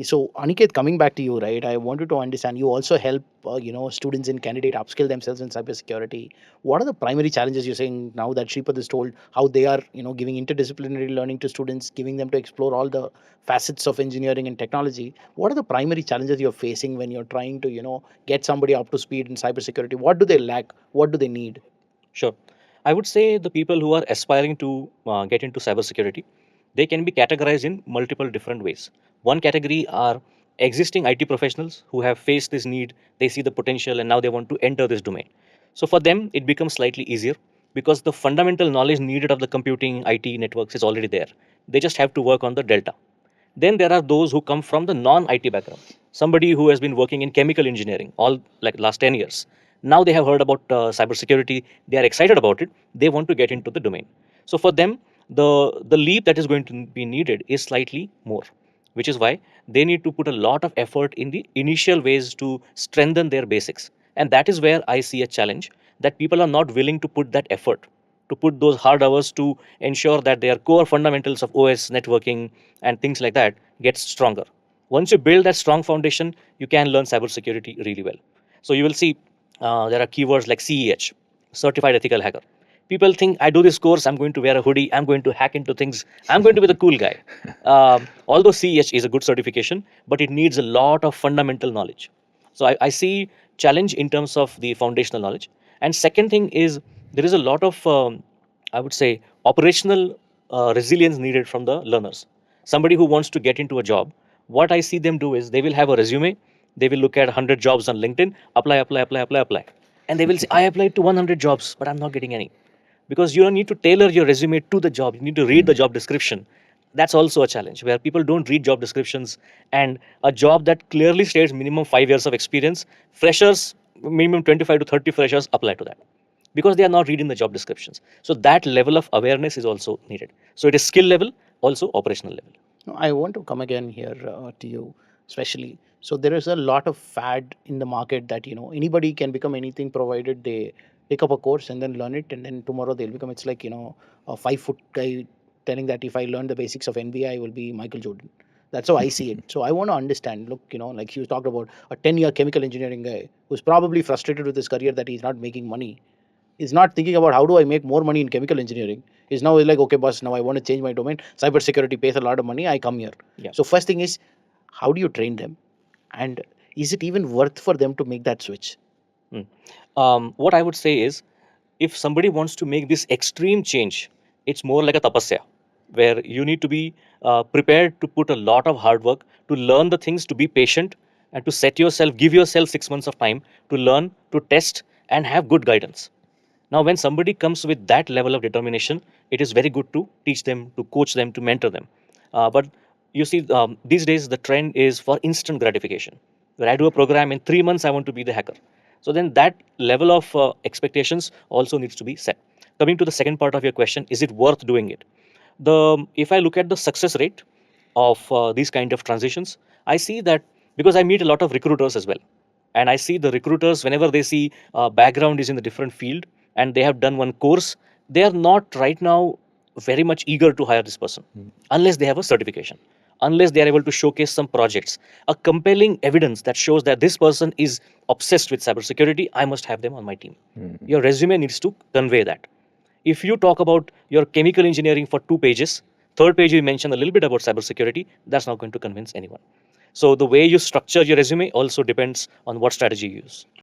So, Aniket, coming back to you, right? I wanted to understand. You also help, students in candidate upskill themselves in cybersecurity. What are the primary challenges you're saying now that Shripad is told how they are, giving interdisciplinary learning to students, giving them to explore all the facets of engineering and technology? What are the primary challenges you're facing when you're trying to, get somebody up to speed in cybersecurity? What do they lack? What do they need? Sure. I would say the people who are aspiring to get into cybersecurity, they can be categorized in multiple different ways. One category are existing IT professionals who have faced this need, they see the potential, and now they want to enter this domain. So for them, it becomes slightly easier because the fundamental knowledge needed of the computing IT networks is already there. They just have to work on the delta. Then there are those who come from the non-IT background. Somebody who has been working in chemical engineering all like last 10 years. Now they have heard about cybersecurity. They are excited about it. They want to get into the domain. So for them, the leap that is going to be needed is slightly more, which is why they need to put a lot of effort in the initial ways to strengthen their basics. And that is where I see a challenge that people are not willing to put that effort to put those hard hours to ensure that their core fundamentals of OS, networking, and things like that gets stronger. Once you build that strong foundation, you can learn cybersecurity really well. So you will see there are keywords like CEH, Certified Ethical Hacker. People think I do this course, I'm going to wear a hoodie, I'm going to hack into things, I'm going to be the cool guy. Although CEH is a good certification, but it needs a lot of fundamental knowledge. So I see challenge in terms of the foundational knowledge. And second thing is there is a lot of I would say operational resilience needed from the learners. Somebody who wants to get into a job, what I see them do is they will have a resume, they will look at 100 jobs on LinkedIn, apply, apply, apply, apply, apply, and they will say I applied to 100 jobs, but I'm not getting any, because you don't need to tailor your resume to the job. You need to read the job description. That's also a challenge where people don't read job descriptions, and a job that clearly states minimum 5 years of experience, freshers, minimum 25 to 30 freshers apply to that because they are not reading the job descriptions. So that level of awareness is also needed. So it is skill level, also operational level. No, I want to come again here to you, especially. So there is a lot of fad in the market that anybody can become anything provided they pick up a course and then learn it, and then tomorrow they'll become. It's like a 5 foot guy telling that if I learn the basics of NBA, I will be Michael Jordan. That's how I see it. So I want to understand. Look, like you talked about a 10-year chemical engineering guy who's probably frustrated with his career that he's not making money. He's not thinking about how do I make more money in chemical engineering. He's now like, okay, boss, now I want to change my domain. Cybersecurity pays a lot of money. I come here. Yeah. So first thing is, how do you train them? And is it even worth for them to make that switch? What I would say is, if somebody wants to make this extreme change, it's more like a tapasya, where you need to be prepared to put a lot of hard work to learn the things, to be patient, and to set yourself, give yourself 6 months of time to learn, to test, and have good guidance. Now, when somebody comes with that level of determination, it is very good to teach them, to coach them, to mentor them. But you see, these days the trend is for instant gratification. Where I do a program in 3 months, I want to be the hacker. So then that level of expectations also needs to be set. Coming to the second part of your question, is it worth doing it? If I look at the success rate of these kind of transitions, I see that because I meet a lot of recruiters as well, and I see the recruiters whenever they see background is in a different field and they have done one course, they are not right now very much eager to hire this person unless they have a certification, unless they are able to showcase some projects, a compelling evidence that shows that this person is obsessed with cybersecurity. I must have them on my team. Your resume needs to convey that. If you talk about your chemical engineering for 2 pages, third page you mention a little bit about cybersecurity, that's not going to convince anyone. So the way you structure your resume also depends on what strategy you use.